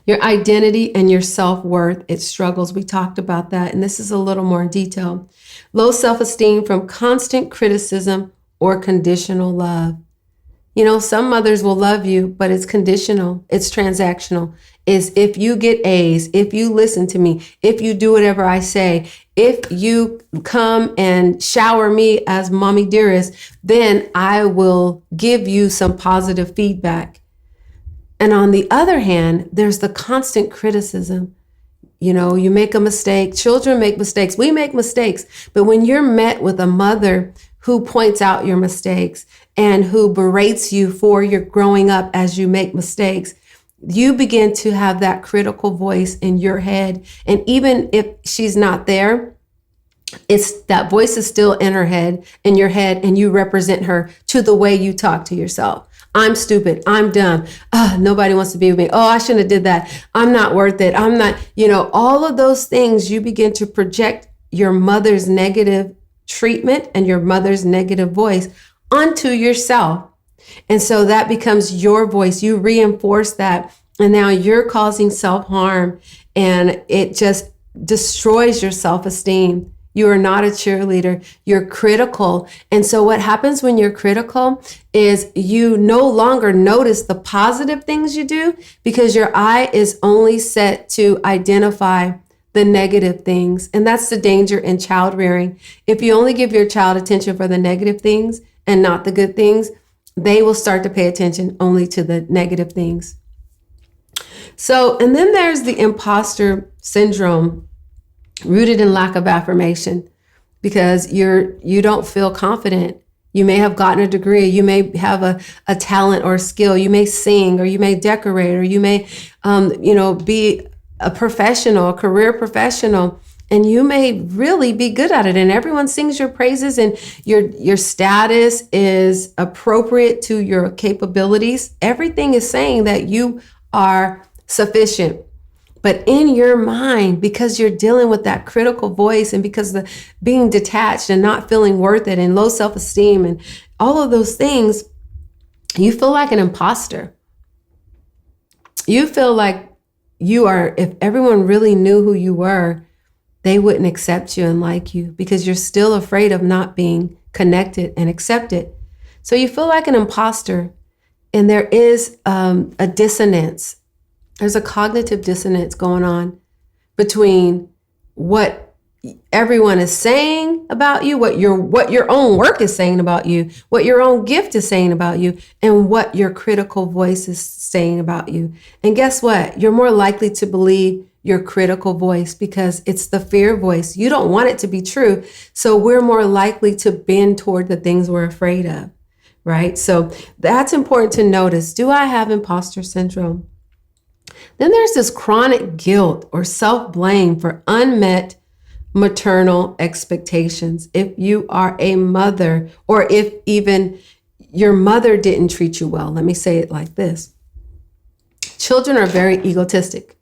Your identity and your self-worth, it struggles. We talked about that, and this is a little more in detail. Low self-esteem from constant criticism or conditional love. You know, some mothers will love you, but it's conditional. It's transactional. Is if you get A's, if you listen to me, if you do whatever I say, if you come and shower me as mommy dearest, then I will give you some positive feedback. And on the other hand, there's the constant criticism. You know, you make a mistake. Children make mistakes. We make mistakes. But when you're met with a mother who points out your mistakes and who berates you for your growing up as you make mistakes, you begin to have that critical voice in your head. And even if she's not there, it's that voice is still in her head, in your head, and you represent her to the way you talk to yourself. I'm stupid. I'm dumb. Nobody wants to be with me. Oh, I shouldn't have did that. I'm not worth it. I'm not, all of those things, you begin to project your mother's negative treatment and your mother's negative voice onto yourself. And so that becomes your voice. You reinforce that. And now you're causing self-harm, and it just destroys your self-esteem. You are not a cheerleader. You're critical. And so what happens when you're critical is you no longer notice the positive things you do because your eye is only set to identify the negative things. And that's the danger in child rearing. If you only give your child attention for the negative things and not the good things, they will start to pay attention only to the negative things. So, and then there's the imposter syndrome, rooted in lack of affirmation, because you don't feel confident. You may have gotten a degree, you may have a talent or a skill, you may sing, or you may decorate, or you may be a professional, a career professional, and you may really be good at it, and everyone sings your praises, and your status is appropriate to your capabilities. Everything is saying that you are sufficient. But in your mind, because you're dealing with that critical voice, and because the being detached and not feeling worth it and low self-esteem and all of those things, you feel like an imposter. You feel like if everyone really knew who you were, they wouldn't accept you and like you because you're still afraid of not being connected and accepted. So you feel like an imposter, and there is a dissonance. There's a cognitive dissonance going on between what everyone is saying about you, what your own work is saying about you, what your own gift is saying about you, and what your critical voice is saying about you. And guess what? You're more likely to believe your critical voice because it's the fear voice. You don't want it to be true. So we're more likely to bend toward the things we're afraid of, right? So that's important to notice. Do I have imposter syndrome? Then there's this chronic guilt or self-blame for unmet maternal expectations. If you are a mother, or if even your mother didn't treat you well, let me say it like this. Children are very egotistic,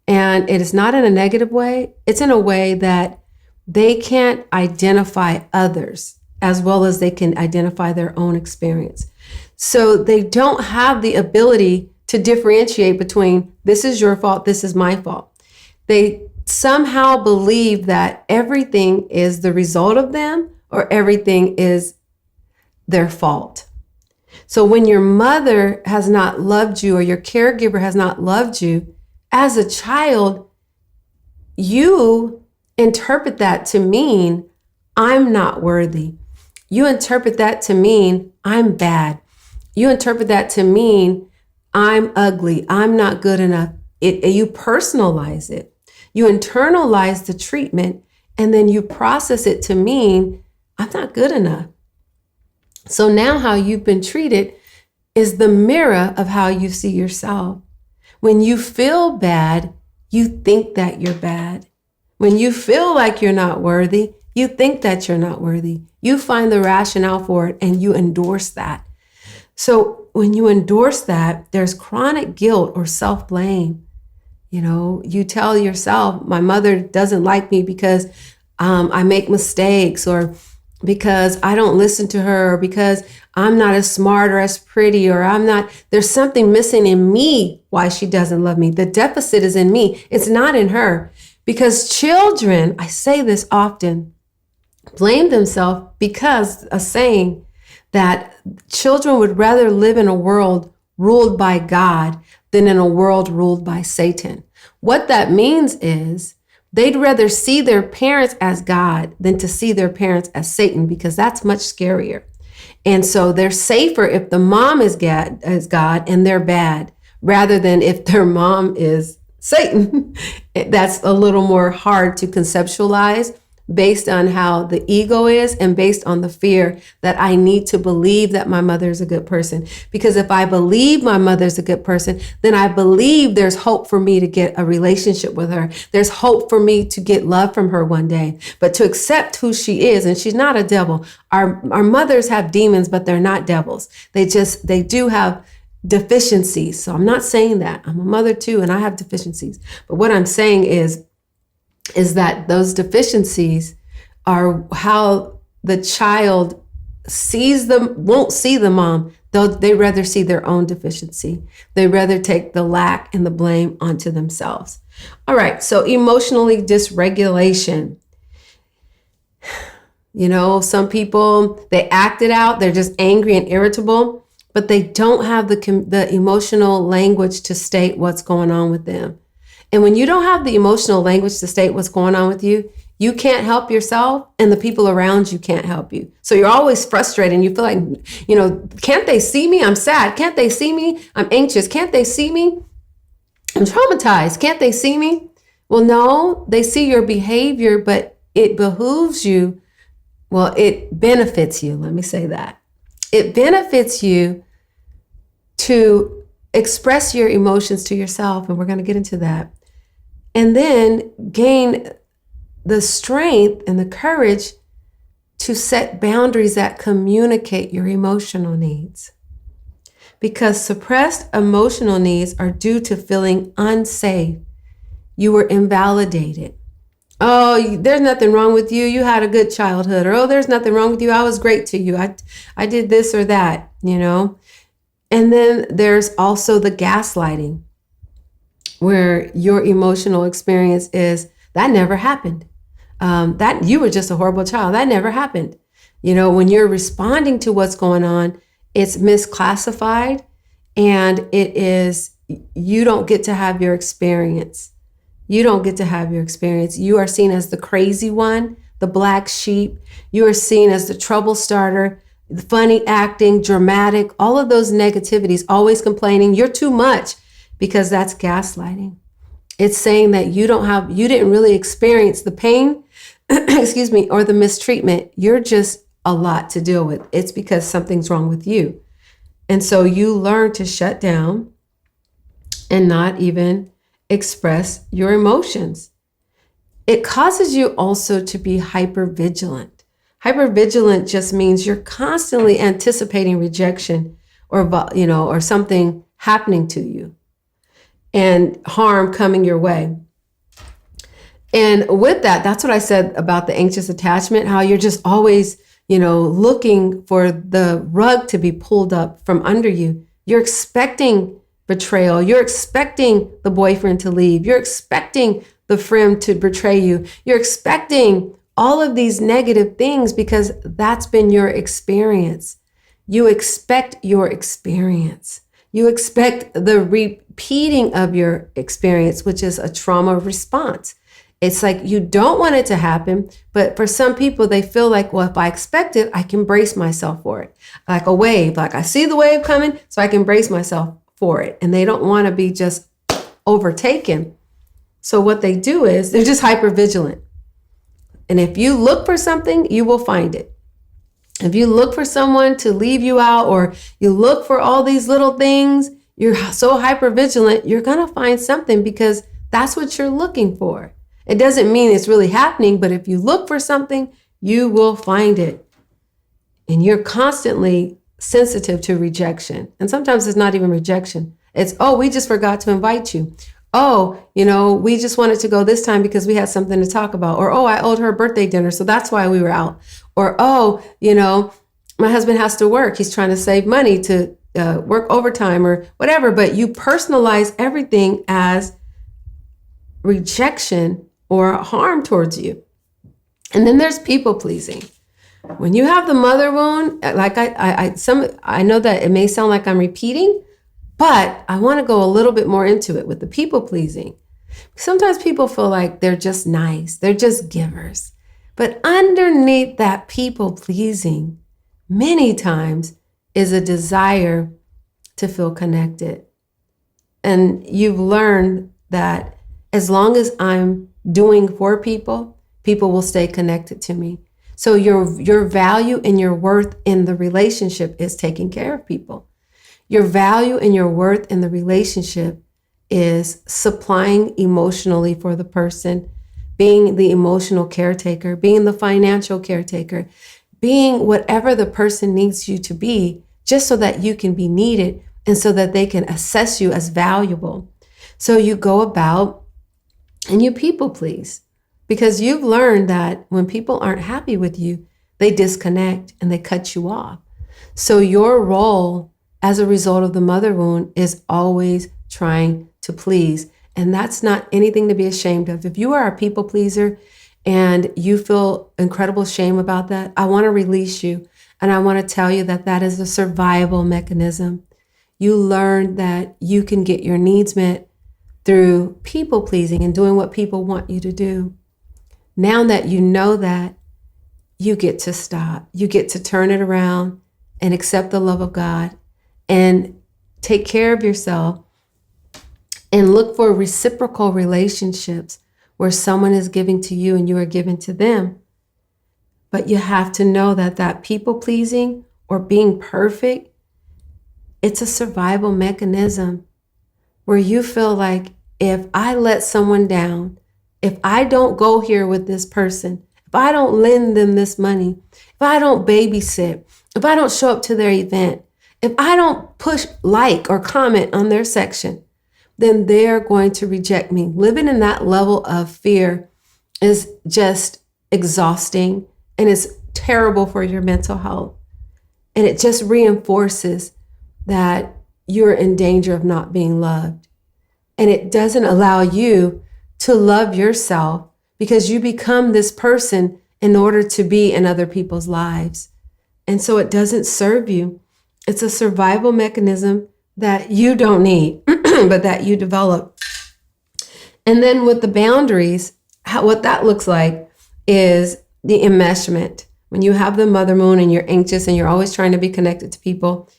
and it is not in a negative way. It's in a way that they can't identify others as well as they can identify their own experience. So they don't have the ability to differentiate between this is your fault, this is my fault. They somehow believe that everything is the result of them or everything is their fault. So when your mother has not loved you or your caregiver has not loved you, as a child, you interpret that to mean I'm not worthy. You interpret that to mean I'm bad. You interpret that to mean I'm ugly. I'm not good enough. You personalize it. You internalize the treatment, and then you process it to mean I'm not good enough. So now how you've been treated is the mirror of how you see yourself. When you feel bad, you think that you're bad. When you feel like you're not worthy, you think that you're not worthy. You find the rationale for it and you endorse that. So when you endorse that, there's chronic guilt or self-blame. You tell yourself, my mother doesn't like me because I make mistakes, or because I don't listen to her, or because I'm not as smart or as pretty, or there's something missing in me why she doesn't love me. The deficit is in me. It's not in her. Because children, I say this often, blame themselves because a saying that children would rather live in a world ruled by God than in a world ruled by Satan. What that means is they'd rather see their parents as God than to see their parents as Satan, because that's much scarier. And so they're safer if the mom is God and they're bad, rather than if their mom is Satan. That's a little more hard to conceptualize based on how the ego is and based on the fear that I need to believe that my mother is a good person. Because if I believe my mother's a good person, then I believe there's hope for me to get a relationship with her. There's hope for me to get love from her one day. But to accept who she is, and she's not a devil. Our mothers have demons, but they're not devils. They do have deficiencies. So I'm not saying that. I'm a mother too, and I have deficiencies. But what I'm saying is that those deficiencies are how the child won't see the mom. They rather see their own deficiency. They rather take the lack and the blame onto themselves. All right, so emotionally dysregulation. Some people, they act it out. They're just angry and irritable, but they don't have the emotional language to state what's going on with them. And when you don't have the emotional language to state what's going on with you, you can't help yourself, and the people around you can't help you. So you're always frustrated, and you feel like, can't they see me? I'm sad. Can't they see me? I'm anxious. Can't they see me? I'm traumatized. Can't they see me? Well, no, they see your behavior, but it behooves you. Well, it benefits you. Let me say that. It benefits you to express your emotions to yourself, and we're going to get into that. And then gain the strength and the courage to set boundaries that communicate your emotional needs. Because suppressed emotional needs are due to feeling unsafe. You were invalidated. Oh, there's nothing wrong with you. You had a good childhood. Or, oh, there's nothing wrong with you. I was great to you. I did this or that, And then there's also the gaslighting, where your emotional experience is, that never happened. That you were just a horrible child. That never happened. When you're responding to what's going on, it's misclassified, and you don't get to have your experience. You don't get to have your experience. You are seen as the crazy one, the black sheep. You are seen as the trouble starter, the funny acting, dramatic, all of those negativities, always complaining. You're too much, because that's gaslighting. It's saying that you didn't really experience the pain, excuse me, or the mistreatment. You're just a lot to deal with. It's because something's wrong with you. And so you learn to shut down and not even express your emotions. It causes you also to be hypervigilant. Hypervigilant just means you're constantly anticipating rejection or something happening to you and harm coming your way. And with that's what I said about the anxious attachment, how you're just always, looking for the rug to be pulled up from under you. You're expecting betrayal. You're expecting the boyfriend to leave. You're expecting the friend to betray you. You're expecting all of these negative things because that's been your experience. You expect your experience. You expect the repeating of your experience, which is a trauma response. It's like you don't want it to happen, but for some people, they feel like, well, if I expect it, I can brace myself for it. Like a wave, like I see the wave coming, so I can brace myself for it. And they don't want to be just overtaken. So what they do is they're just hypervigilant. And if you look for something, you will find it. If you look for someone to leave you out, or you look for all these little things, you're so hypervigilant, you're going to find something because that's what you're looking for. It doesn't mean it's really happening, but if you look for something, you will find it. And you're constantly sensitive to rejection. And sometimes it's not even rejection. It's, oh, we just forgot to invite you. Oh, we just wanted to go this time because we had something to talk about. Or, oh, I owed her a birthday dinner, so that's why we were out. Or, oh, my husband has to work. He's trying to save money to work overtime or whatever. But you personalize everything as rejection or harm towards you. And then there's people pleasing. When you have the mother wound, like I know that it may sound like I'm repeating, but I want to go a little bit more into it with the people pleasing. Sometimes people feel like they're just nice, they're just givers. But underneath that people pleasing, many times is a desire to feel connected. And you've learned that as long as I'm doing for people, people will stay connected to me. So your value and your worth in the relationship is taking care of people. Your value and your worth in the relationship is supplying emotionally for the person, being the emotional caretaker, being the financial caretaker, being whatever the person needs you to be, just so that you can be needed and so that they can assess you as valuable. So you go about and you people please, because you've learned that when people aren't happy with you, they disconnect and they cut you off. So your role as a result of the mother wound is always trying to please. And that's not anything to be ashamed of. If you are a people pleaser and you feel incredible shame about that, I want to release you. And I want to tell you that that is a survival mechanism. You learn that you can get your needs met through people pleasing and doing what people want you to do. Now that you know that, you get to stop. You get to turn it around and accept the love of God and take care of yourself and look for reciprocal relationships where someone is giving to you and you are giving to them. But you have to know that that people pleasing or being perfect, it's a survival mechanism where you feel like if I let someone down, if I don't go here with this person, if I don't lend them this money, if I don't babysit, if I don't show up to their event, if I don't push like or comment on their section, then they're going to reject me. Living in that level of fear is just exhausting and it's terrible for your mental health. And it just reinforces that you're in danger of not being loved. And it doesn't allow you to love yourself because you become this person in order to be in other people's lives. And so it doesn't serve you. It's a survival mechanism that you don't need, but that you develop. And then with the boundaries, what that looks like is the enmeshment. When you have the mother moon and you're anxious and you're always trying to be connected to people,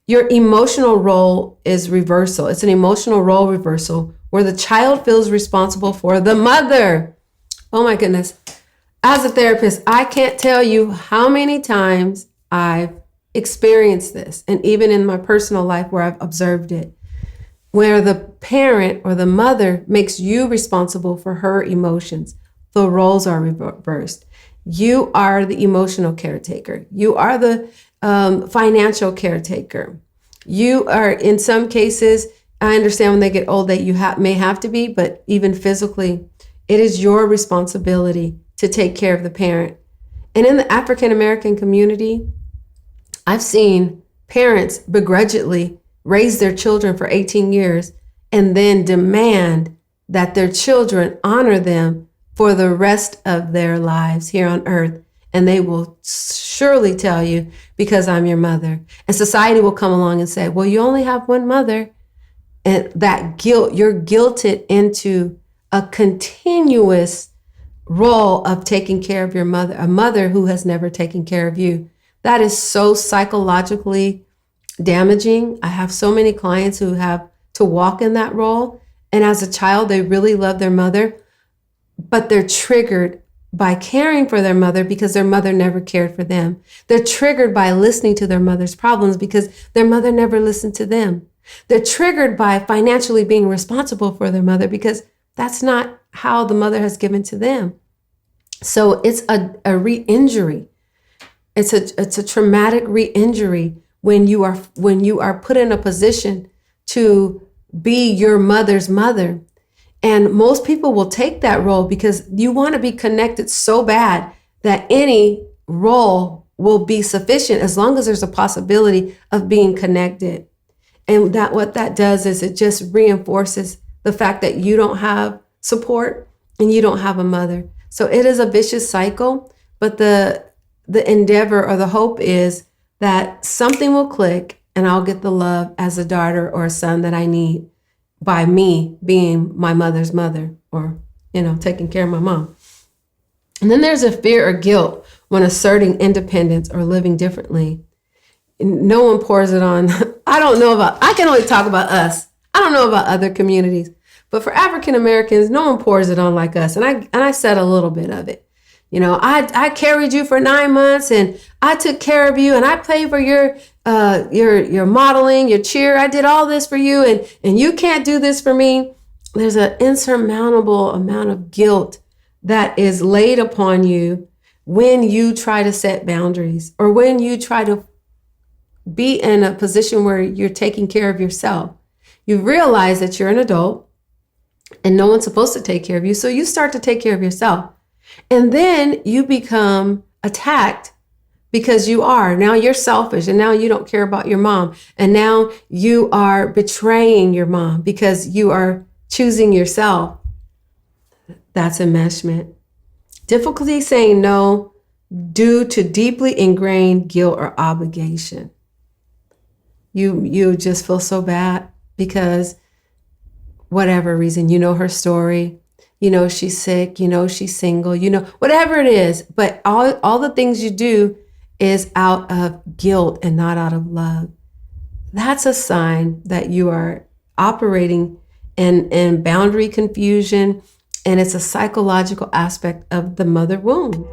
your emotional role is reversal. It's an emotional role reversal where the child feels responsible for the mother. Oh my goodness. As a therapist, I can't tell you how many times I've experienced this, and even in my personal life where I've observed it, where the parent or the mother makes you responsible for her emotions. The roles are reversed. You are the emotional caretaker. You are the financial caretaker. You are, in some cases, I understand when they get old that you may have to be, but even physically, it is your responsibility to take care of the parent. And in the African American community, I've seen parents begrudgingly raise their children for 18 years and then demand that their children honor them for the rest of their lives here on earth. And they will surely tell you, because I'm your mother. And society will come along and say, well, you only have one mother. And that guilt, you're guilted into a continuous role of taking care of your mother, a mother who has never taken care of you. That is so psychologically damaging. I have so many clients who have to walk in that role. And as a child, they really love their mother, but they're triggered by caring for their mother because their mother never cared for them. They're triggered by listening to their mother's problems because their mother never listened to them. They're triggered by financially being responsible for their mother because that's not how the mother has given to them. So it's a re-injury. It's a traumatic re-injury when you are put in a position to be your mother's mother. And most people will take that role because you want to be connected so bad that any role will be sufficient as long as there's a possibility of being connected. And that what that does is it just reinforces the fact that you don't have support and you don't have a mother. So it is a vicious cycle, but the endeavor or the hope is that something will click and I'll get the love as a daughter or a son that I need by me being my mother's mother, or, taking care of my mom. And then there's a fear or guilt when asserting independence or living differently. No one pours it on. I can only talk about us. I don't know about other communities, but for African Americans, no one pours it on like us. And I said a little bit of it. I carried you for 9 months and I took care of you and I paid for your modeling, your cheer. I did all this for you and you can't do this for me. There's an insurmountable amount of guilt that is laid upon you when you try to set boundaries or when you try to be in a position where you're taking care of yourself. You realize that you're an adult and no one's supposed to take care of you. So you start to take care of yourself. And then you become attacked because now you're selfish and now you don't care about your mom. And now you are betraying your mom because you are choosing yourself. That's enmeshment. Difficulty saying no due to deeply ingrained guilt or obligation. You just feel so bad because whatever reason, her story, she's sick, she's single, whatever it is. But all the things you do is out of guilt and not out of love. That's a sign that you are operating in boundary confusion, and it's a psychological aspect of the mother wound.